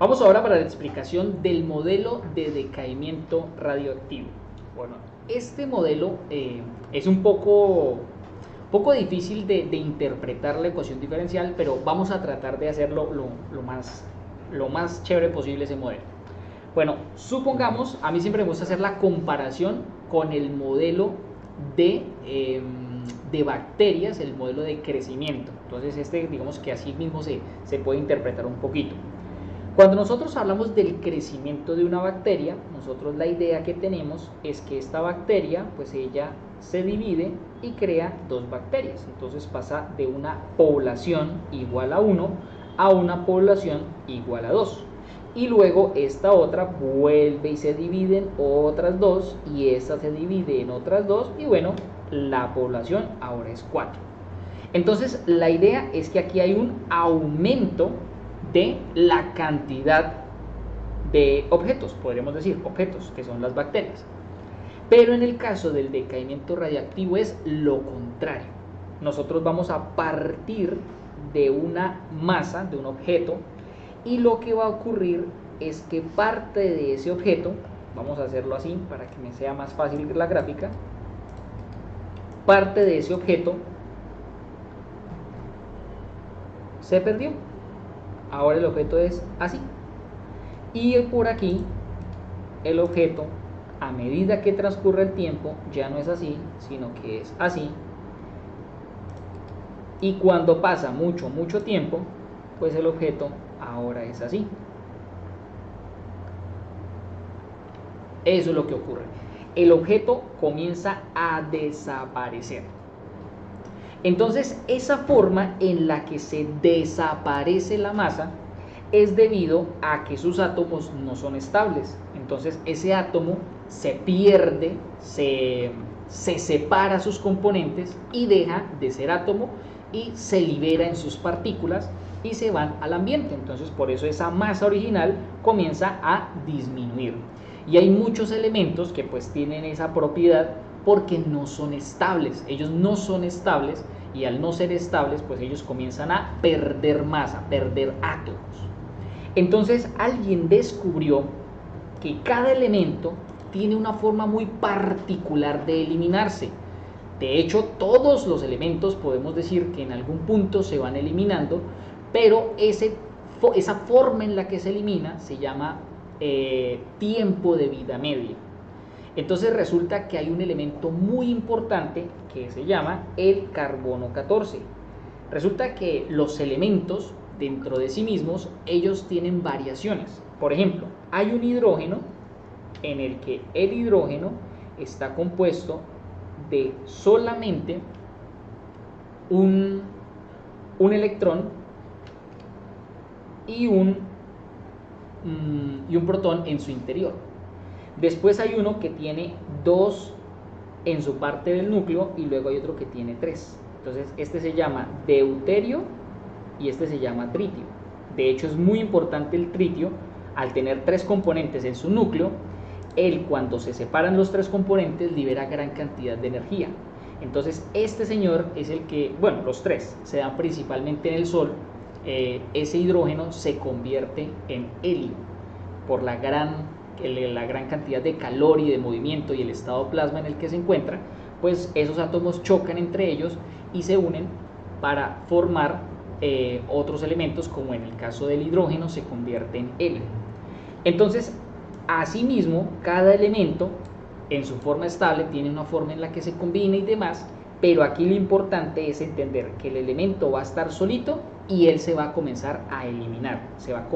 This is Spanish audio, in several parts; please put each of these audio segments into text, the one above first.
Vamos ahora para la explicación del modelo de decaimiento radioactivo. Bueno, este modelo es un poco difícil de interpretar la ecuación diferencial, pero vamos a tratar de hacerlo lo más chévere posible ese modelo. Bueno, supongamos, a mí siempre me gusta hacer la comparación con el modelo de bacterias, el modelo de crecimiento. Entonces digamos que así mismo se puede interpretar un poquito. Cuando nosotros hablamos del crecimiento de una bacteria, nosotros la idea que tenemos es que esta bacteria, pues ella se divide y crea dos bacterias. Entonces pasa de una población igual a 1 a una población igual a 2. Y luego esta otra vuelve y se divide en otras dos, y esta se divide en otras dos, y bueno, la población ahora es 4. Entonces la idea es que aquí hay un aumento de la cantidad de objetos, podríamos decir, objetos, que son las bacterias. Pero en el caso del decaimiento radiactivo es lo contrario. Nosotros vamos a partir de una masa, de un objeto, y lo que va a ocurrir es que parte de ese objeto, vamos a hacerlo así para que me sea más fácil la gráfica, parte de ese objeto se perdió. Ahora el objeto es así. Y por aquí el objeto, a medida que transcurre el tiempo, ya no es así, sino que es así. Y cuando pasa mucho tiempo, pues el objeto ahora es así. Eso es lo que ocurre. El objeto comienza a desaparecer. Entonces, esa forma en la que se desaparece la masa es debido a que sus átomos no son estables. Entonces, ese átomo se pierde, se separa sus componentes y deja de ser átomo y se libera en sus partículas y se van al ambiente. Entonces, por eso esa masa original comienza a disminuir. Y hay muchos elementos que pues tienen esa propiedad porque no son estables. Ellos no son estables, y al no ser estables, pues ellos comienzan a perder masa, perder átomos. Entonces alguien descubrió que cada elemento tiene una forma muy particular de eliminarse. De hecho, todos los elementos podemos decir que en algún punto se van eliminando, pero esa forma en la que se elimina se llama tiempo de vida media. Entonces resulta que hay un elemento muy importante que se llama el carbono 14. Resulta que los elementos dentro de sí mismos, ellos tienen variaciones. Por ejemplo, hay un hidrógeno en el que el hidrógeno está compuesto de solamente un electrón y un protón en su interior. Después hay uno que tiene 2 en su parte del núcleo y luego hay otro que tiene 3. Entonces este se llama deuterio y este se llama tritio. De hecho es muy importante el tritio. Al tener 3 componentes en su núcleo, él, cuando se separan los 3 componentes, libera gran cantidad de energía. Entonces este señor es el que, bueno, los 3 se dan principalmente en el Sol. Ese hidrógeno se convierte en helio por la gran cantidad de calor y de movimiento y el estado plasma en el que se encuentra. Pues esos átomos chocan entre ellos y se unen para formar otros elementos, como en el caso del hidrógeno se convierte en helio. Entonces, asimismo, cada elemento en su forma estable tiene una forma en la que se combina y demás, pero aquí lo importante es entender que el elemento va a estar solito y él se va a comenzar a eliminar, se va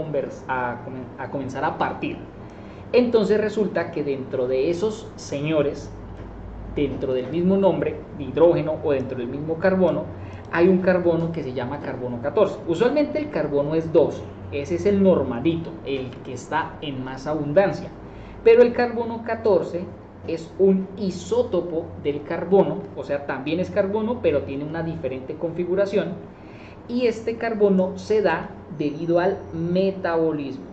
a comenzar a partir. Entonces resulta que dentro de esos señores, dentro del mismo nombre, hidrógeno, o dentro del mismo carbono, hay un carbono que se llama carbono 14. Usualmente el carbono es 2, ese es el normalito, el que está en más abundancia. Pero el carbono 14 es un isótopo del carbono, o sea, también es carbono, pero tiene una diferente configuración. Y este carbono se da debido al metabolismo.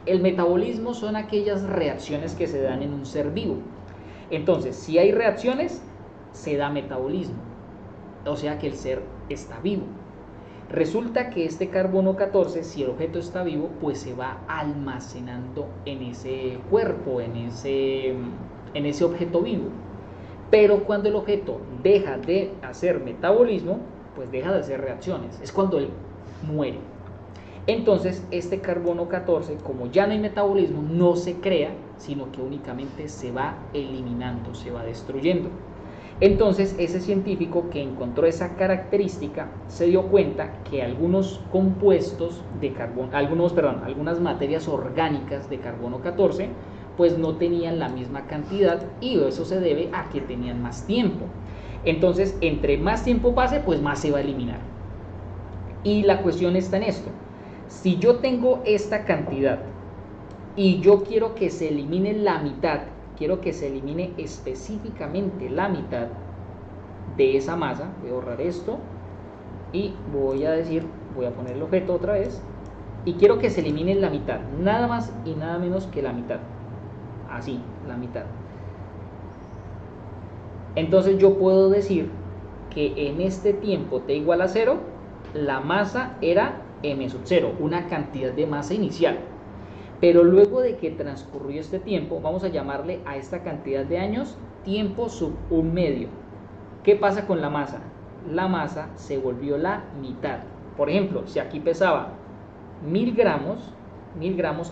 El metabolismo son aquellas reacciones que se dan en un ser vivo. Entonces, si hay reacciones, se da metabolismo, o sea que el ser está vivo. Resulta que este carbono 14, si el objeto está vivo, pues se va almacenando en ese cuerpo, en ese objeto vivo. Pero cuando el objeto deja de hacer metabolismo, pues deja de hacer reacciones. Es cuando él muere. Entonces, este carbono 14, como ya no hay metabolismo, no se crea, sino que únicamente se va eliminando, se va destruyendo. Entonces, ese científico que encontró esa característica se dio cuenta que algunos compuestos de carbono, algunas materias orgánicas de carbono 14, pues no tenían la misma cantidad, y eso se debe a que tenían más tiempo. Entonces, entre más tiempo pase, pues más se va a eliminar. Y la cuestión está en esto. Si yo tengo esta cantidad y yo quiero que se elimine la mitad, quiero que se elimine específicamente la mitad de esa masa, voy a borrar esto y voy a poner el objeto otra vez, y quiero que se elimine la mitad, nada más y nada menos que la mitad, así, la mitad. Entonces yo puedo decir que en este tiempo t igual a 0, la masa era m sub 0, una cantidad de masa inicial. Pero luego de que transcurrió este tiempo, vamos a llamarle a esta cantidad de años tiempo sub 1/2. ¿Qué pasa con la masa? La masa se volvió la mitad. Por ejemplo, si aquí pesaba 1000 gramos,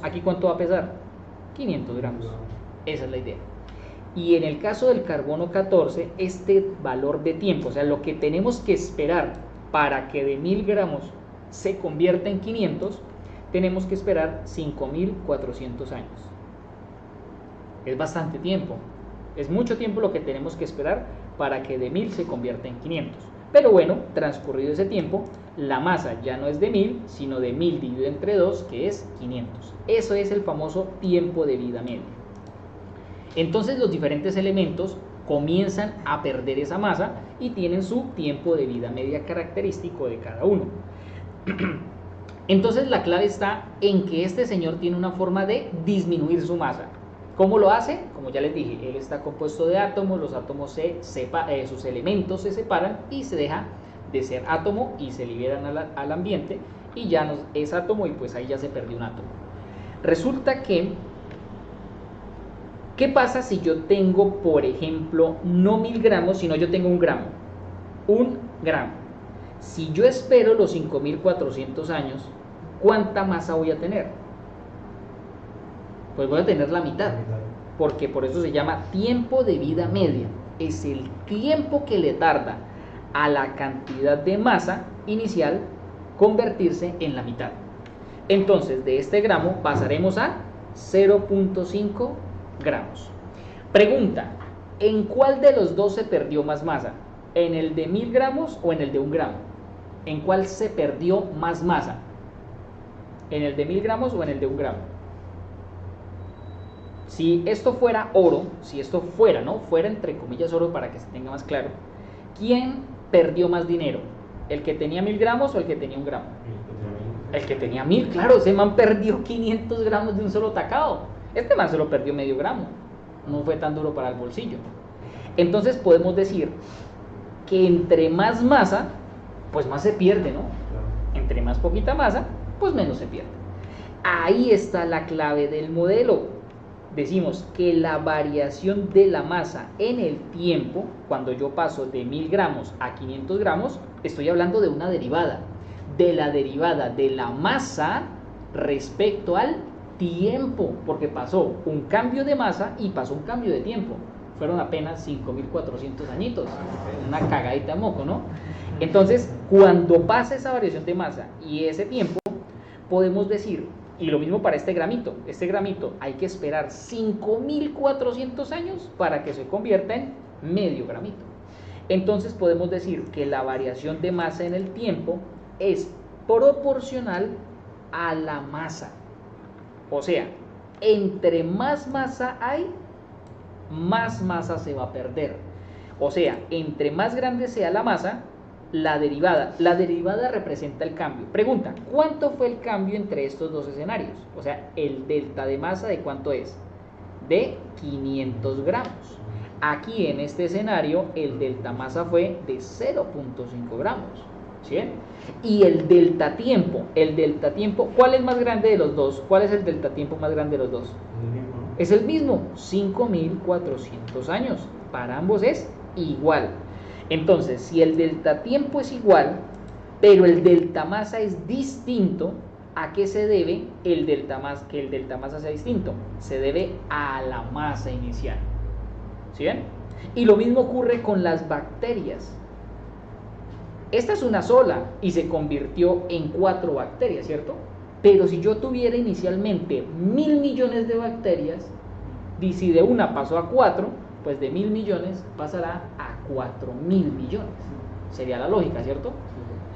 ¿aquí cuánto va a pesar? 500 gramos. Esa es la idea. Y en el caso del carbono 14, este valor de tiempo, o sea, lo que tenemos que esperar para que de 1000 gramos se convierta en 500, tenemos que esperar 5400 años. Es bastante tiempo, es mucho tiempo lo que tenemos que esperar para que de 1000 se convierta en 500. Pero bueno, transcurrido ese tiempo, la masa ya no es de 1000, sino de 1000 dividido entre 2, que es 500. Eso es el famoso tiempo de vida media. Entonces los diferentes elementos comienzan a perder esa masa y tienen su tiempo de vida media característico de cada uno. Entonces la clave está en que este señor tiene una forma de disminuir su masa. ¿Cómo lo hace? Como ya les dije, él está compuesto de átomos, los átomos sus elementos se separan y se deja de ser átomo y se liberan al ambiente, y ya no es átomo, y pues ahí ya se perdió un átomo. Resulta que, ¿qué pasa si yo tengo, por ejemplo, no 1000 gramos, sino yo tengo 1 gramo? 1 gramo. Si yo espero los 5400 años, ¿cuánta masa voy a tener? Pues voy a tener la mitad, porque por eso se llama tiempo de vida media. Es el tiempo que le tarda a la cantidad de masa inicial convertirse en la mitad. Entonces, de este gramo pasaremos a 0.5 gramos. Pregunta: ¿en cuál de los dos se perdió más masa? ¿En el de 1000 gramos o en el de 1 gramo? ¿En cuál se perdió más masa? ¿En el de 1000 gramos o en el de 1 gramo? Si esto fuera oro, si esto fuera, ¿no? Fuera entre comillas oro, para que se tenga más claro, ¿quién perdió más dinero? ¿El que tenía 1000 gramos o el que tenía 1 gramo? El que tenía 1000, claro, ese man perdió 500 gramos de un solo tacado. Este man solo perdió medio gramo, no fue tan duro para el bolsillo. Entonces podemos decir que entre más masa, pues más se pierde, ¿no? Entre más poquita masa, pues menos se pierde. Ahí está la clave del modelo. Decimos que la variación de la masa en el tiempo, cuando yo paso de 1000 gramos a 500 gramos, estoy hablando de una derivada, de la derivada de la masa respecto al tiempo, porque pasó un cambio de masa y pasó un cambio de tiempo. Fueron apenas 5400 añitos, una cagadita de moco, ¿no? Entonces, cuando pasa esa variación de masa y ese tiempo, podemos decir, y lo mismo para este gramito hay que esperar 5400 años para que se convierta en medio gramito. Entonces podemos decir que la variación de masa en el tiempo es proporcional a la masa. O sea, entre más masa hay, más masa se va a perder. O sea, entre más grande sea la masa, la derivada representa el cambio. Pregunta: ¿cuánto fue el cambio entre estos dos escenarios? O sea, el delta de masa, ¿de cuánto es? De 500 gramos. Aquí en este escenario el delta masa fue de 0.5 gramos. ¿sí ven? Y el delta tiempo, ¿cuál es más grande de los dos? ¿Cuál es el delta tiempo más grande de los dos? El mismo, ¿no? Es el mismo, 5.400 años. Para ambos es igual. Entonces, si el delta tiempo es igual, pero el delta masa es distinto, ¿a qué se debe el delta masa, que el delta masa sea distinto? Se debe a la masa inicial. ¿Sí ven? Y lo mismo ocurre con las bacterias. Esta es una sola y se convirtió en 4 bacterias, ¿cierto? Pero si yo tuviera inicialmente 1.000 millones de bacterias, y si de una pasó a 4, pues de 1.000 millones pasará a 4.000 millones. Sería la lógica, ¿cierto?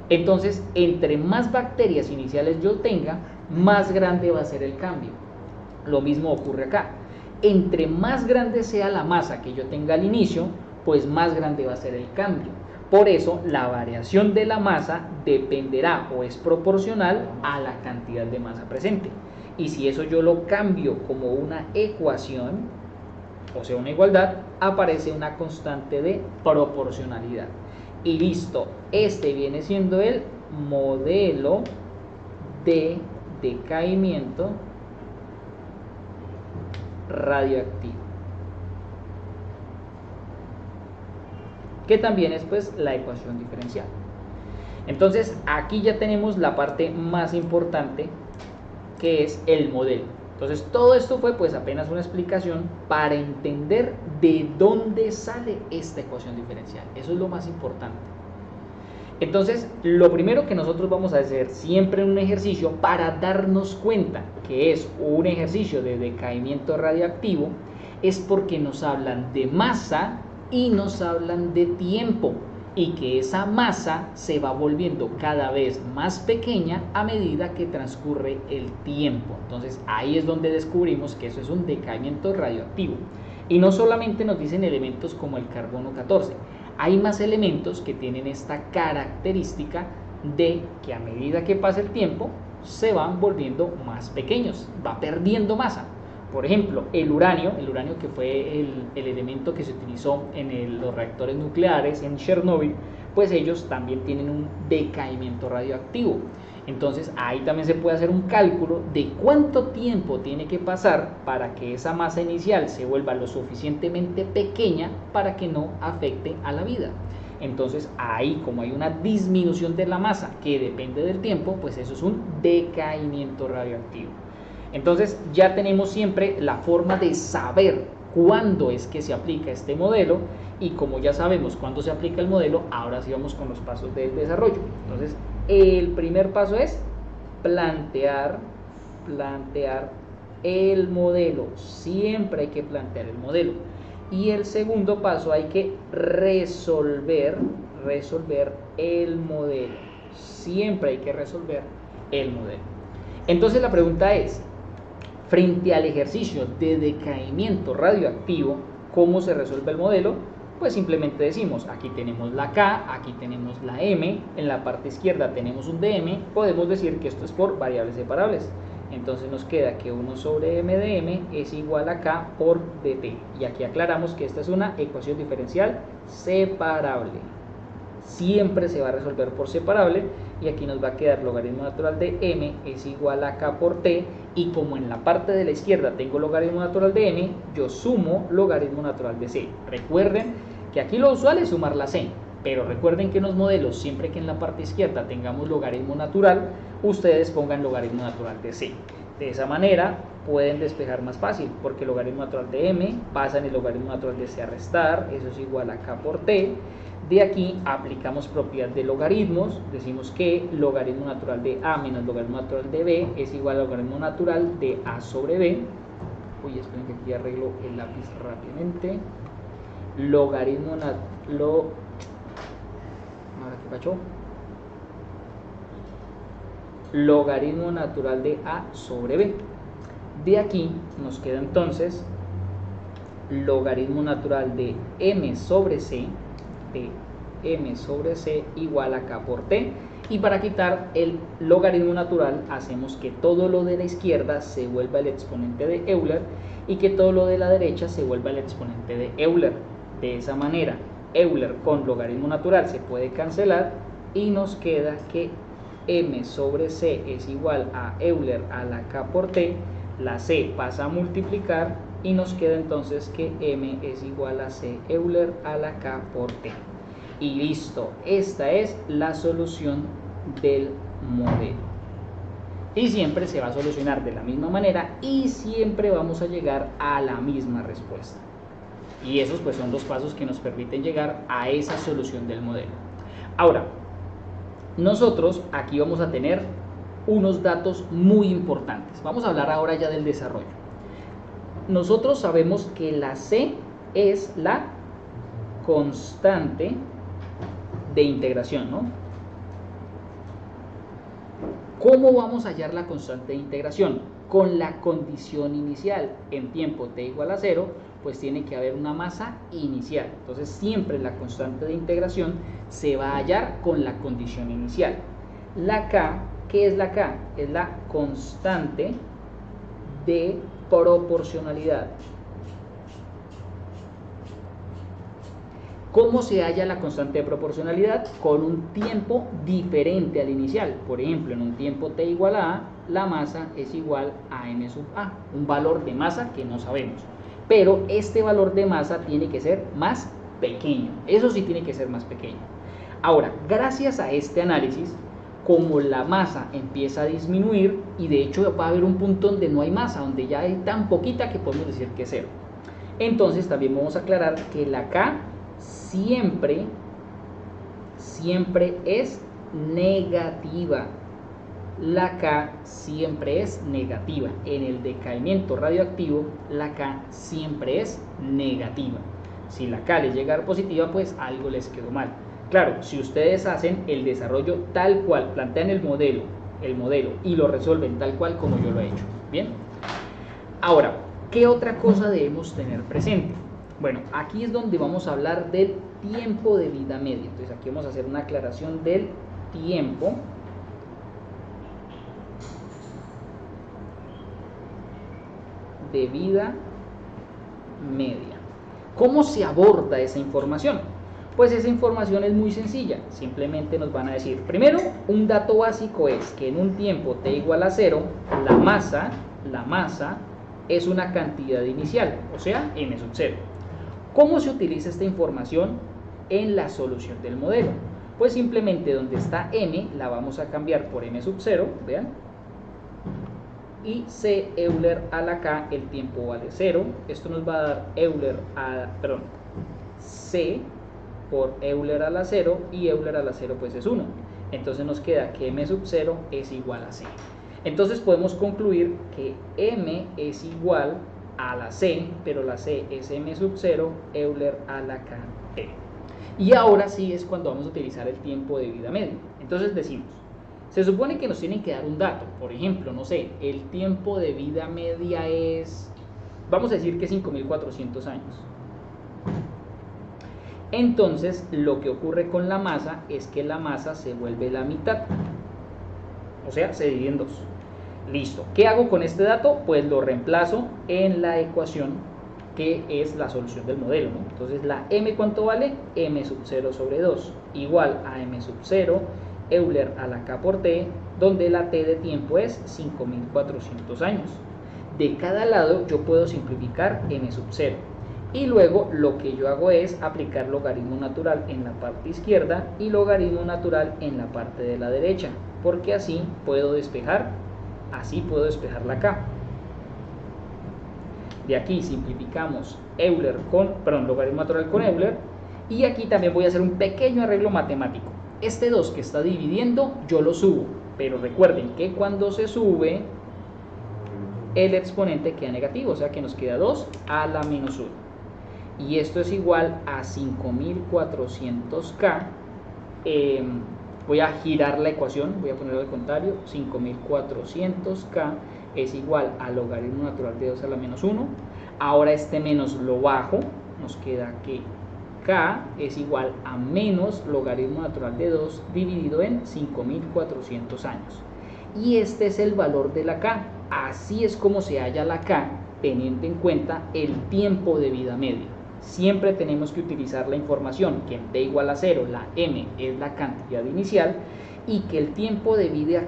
Entonces, entre más bacterias iniciales yo tenga, más grande va a ser el cambio. Lo mismo ocurre acá. Entre más grande sea la masa que yo tenga al inicio, pues más grande va a ser el cambio. Por eso, la variación de la masa dependerá o es proporcional a la cantidad de masa presente. Y si eso yo lo cambio como una ecuación, o sea, una igualdad, aparece una constante de proporcionalidad. Y listo, este viene siendo el modelo de decaimiento radioactivo, que también es pues la ecuación diferencial. Entonces aquí ya tenemos la parte más importante, que es el modelo. Entonces todo esto fue pues apenas una explicación para entender de dónde sale esta ecuación diferencial. Eso es lo más importante. Entonces lo primero que nosotros vamos a hacer siempre en un ejercicio para darnos cuenta que es un ejercicio de decaimiento radioactivo es porque nos hablan de masa y nos hablan de tiempo, y que esa masa se va volviendo cada vez más pequeña a medida que transcurre el tiempo. Entonces ahí es donde descubrimos que eso es un decaimiento radioactivo. Y no solamente nos dicen elementos como el carbono 14, hay más elementos que tienen esta característica de que a medida que pasa el tiempo se van volviendo más pequeños, va perdiendo masa. Por ejemplo, el uranio que fue el elemento que se utilizó en los reactores nucleares en Chernobyl, pues ellos también tienen un decaimiento radioactivo. Entonces ahí también se puede hacer un cálculo de cuánto tiempo tiene que pasar para que esa masa inicial se vuelva lo suficientemente pequeña para que no afecte a la vida. Entonces ahí, como hay una disminución de la masa que depende del tiempo, pues eso es un decaimiento radioactivo. Entonces ya tenemos siempre la forma de saber cuándo es que se aplica este modelo, y como ya sabemos cuándo se aplica el modelo, ahora sí vamos con los pasos del desarrollo. Entonces el primer paso es plantear el modelo. Siempre hay que plantear el modelo. Y el segundo paso, hay que resolver el modelo. Siempre hay que resolver el modelo. Entonces la pregunta es, frente al ejercicio de decaimiento radioactivo, ¿cómo se resuelve el modelo? Pues simplemente decimos, aquí tenemos la K, aquí tenemos la M, en la parte izquierda tenemos un dm, podemos decir que esto es por variables separables. Entonces nos queda que 1 sobre m de m es igual a K por dt. Y aquí aclaramos que esta es una ecuación diferencial separable. Siempre se va a resolver por separable, y aquí nos va a quedar logaritmo natural de m es igual a K por t, y como en la parte de la izquierda tengo logaritmo natural de m, yo sumo logaritmo natural de c. Recuerden que aquí lo usual es sumar la c, pero recuerden que en los modelos, siempre que en la parte izquierda tengamos logaritmo natural, ustedes pongan logaritmo natural de c. De esa manera pueden despejar más fácil, porque el logaritmo natural de m pasa en el logaritmo natural de c a restar, eso es igual a K por t. De aquí aplicamos propiedad de logaritmos, decimos que logaritmo natural de a menos logaritmo natural de b es igual a logaritmo natural de a sobre b. Uy, esperen que aquí arreglo el lápiz rápidamente. Logaritmo natural de a sobre b. De aquí nos queda entonces logaritmo natural de m sobre c, igual a K por t, y para quitar el logaritmo natural hacemos que todo lo de la izquierda se vuelva el exponente de Euler y que todo lo de la derecha se vuelva el exponente de Euler. De esa manera Euler con logaritmo natural se puede cancelar y nos queda que m sobre c es igual a Euler a la k por t, la c pasa a multiplicar y nos queda entonces que m es igual a c Euler a la k por t. Y listo, esta es la solución del modelo. Y siempre se va a solucionar de la misma manera y siempre vamos a llegar a la misma respuesta. Y esos pues son los pasos que nos permiten llegar a esa solución del modelo. Ahora, nosotros aquí vamos a tener unos datos muy importantes. Vamos a hablar ahora ya del desarrollo. Nosotros sabemos que la C es la constante de integración, ¿no? ¿Cómo vamos a hallar la constante de integración? Con la condición inicial. En tiempo t igual a 0, pues tiene que haber una masa inicial. Entonces siempre la constante de integración se va a hallar con la condición inicial. La k, ¿qué es la k? Es la constante de proporcionalidad. ¿Cómo se halla la constante de proporcionalidad? Con un tiempo diferente al inicial. Por ejemplo, en un tiempo t igual a a, la masa es igual a m sub a, un valor de masa que no sabemos. Pero este valor de masa tiene que ser más pequeño. Eso sí tiene que ser más pequeño. Ahora, gracias a este análisis, como la masa empieza a disminuir, y de hecho va a haber un punto donde no hay masa, donde ya hay tan poquita que podemos decir que es cero. Entonces también vamos a aclarar que la k siempre es negativa. La k siempre es negativa. En el decaimiento radioactivo, la k siempre es negativa. Si la k les llega a dar positiva, pues algo les quedó mal. Claro, si ustedes hacen el desarrollo tal cual, plantean el modelo y lo resuelven tal cual como yo lo he hecho. Bien. Ahora, ¿qué otra cosa debemos tener presente? Bueno, aquí es donde vamos a hablar del tiempo de vida media. Entonces aquí vamos a hacer una aclaración del tiempo de vida media. ¿Cómo se aborda esa información? Pues esa información es muy sencilla. Simplemente nos van a decir, primero, un dato básico es que en un tiempo t igual a 0, la masa es una cantidad inicial, o sea, m sub 0. ¿Cómo se utiliza esta información en la solución del modelo? Pues simplemente donde está m la vamos a cambiar por m sub 0, vean, y c Euler a la k, el tiempo vale 0. Esto nos va a dar c por Euler a la 0, y Euler a la 0 pues es 1. Entonces nos queda que m sub 0 es igual a c. Entonces podemos concluir que m es igual a la c, pero la c es m sub 0, Euler a la k t. Y ahora sí es cuando vamos a utilizar el tiempo de vida media. Entonces decimos, se supone que nos tienen que dar un dato. Por ejemplo, no sé, el tiempo de vida media es, vamos a decir que 5400 años. Entonces lo que ocurre con la masa es que la masa se vuelve la mitad, o sea, se divide en dos. Listo, ¿qué hago con este dato? Pues lo reemplazo en la ecuación que es la solución del modelo, ¿no? Entonces la m, ¿cuánto vale? M sub 0 sobre 2 igual a m sub 0 Euler a la k por t, donde la t de tiempo es 5400 años. De cada lado yo puedo simplificar m sub 0. Y luego lo que yo hago es aplicar logaritmo natural en la parte izquierda y logaritmo natural en la parte de la derecha, porque así puedo despejar la k. De aquí simplificamos logaritmo natural con Euler, y aquí también voy a hacer un pequeño arreglo matemático. Este 2 que está dividiendo yo lo subo, pero recuerden que cuando se sube el exponente queda negativo, o sea que nos queda 2 a la menos 1. Y esto es igual a 5400k. Voy a girar la ecuación, voy a ponerlo al contrario. 5400k es igual al logaritmo natural de 2 a la menos 1. Ahora este menos lo bajo, nos queda que k es igual a menos logaritmo natural de 2 dividido en 5400 años. Y este es el valor de la k. Así es como se halla la k, teniendo en cuenta el tiempo de vida media. siempre tenemos que utilizar la información que en t igual a 0, la m es la cantidad inicial, y que el tiempo de vida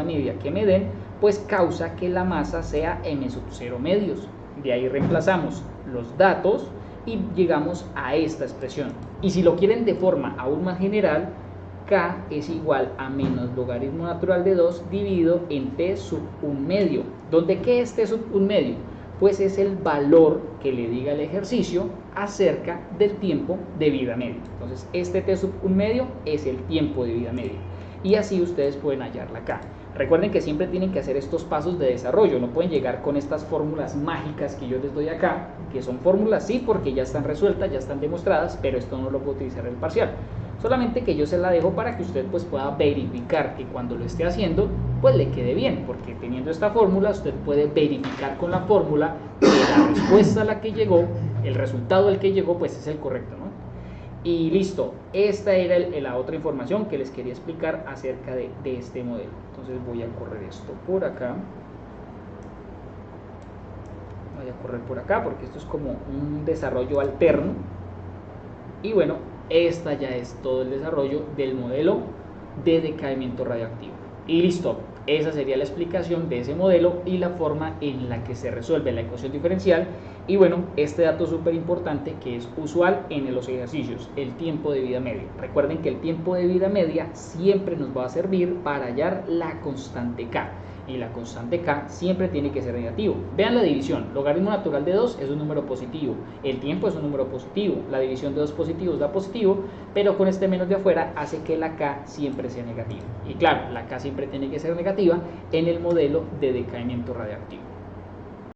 media que me den, pues causa que la masa sea m sub 0 medios. De ahí reemplazamos los datos y llegamos a esta expresión. Y si lo quieren de forma aún más general, k es igual a menos logaritmo natural de 2 dividido en t sub 1 medio. ¿Dónde qué es t sub 1 medio? Pues es el valor que le diga el ejercicio acerca del tiempo de vida media. Entonces este t sub 1 medio es el tiempo de vida media, y así ustedes pueden hallarla acá. Recuerden que siempre tienen que hacer estos pasos de desarrollo, no pueden llegar con estas fórmulas mágicas que yo les doy acá, que son fórmulas sí porque ya están resueltas, ya están demostradas, pero esto no lo puedo utilizar en el parcial. Solamente que yo se la dejo para que usted pues pueda verificar que cuando lo esté haciendo pues le quede bien, porque teniendo esta fórmula usted puede verificar con la fórmula que la respuesta a la que llegó, el resultado al que llegó pues es el correcto, ¿no? Y listo, esta era la otra información que les quería explicar acerca de este modelo. Entonces voy a correr esto por acá, voy a correr por acá porque esto es como un desarrollo alterno. Y bueno, esta ya es todo el desarrollo del modelo de decaimiento radioactivo. Y listo, esa sería la explicación de ese modelo y la forma en la que se resuelve la ecuación diferencial. Y bueno, este dato súper importante que es usual en los ejercicios, el tiempo de vida media. Recuerden que el tiempo de vida media siempre nos va a servir para hallar la constante K. Y la constante K siempre tiene que ser negativo. Vean la división, logaritmo natural de 2 es un número positivo, el tiempo es un número positivo, la división de dos positivos da positivo, pero con este menos de afuera hace que la K siempre sea negativa. Y claro, la K siempre tiene que ser negativa en el modelo de decaimiento radioactivo.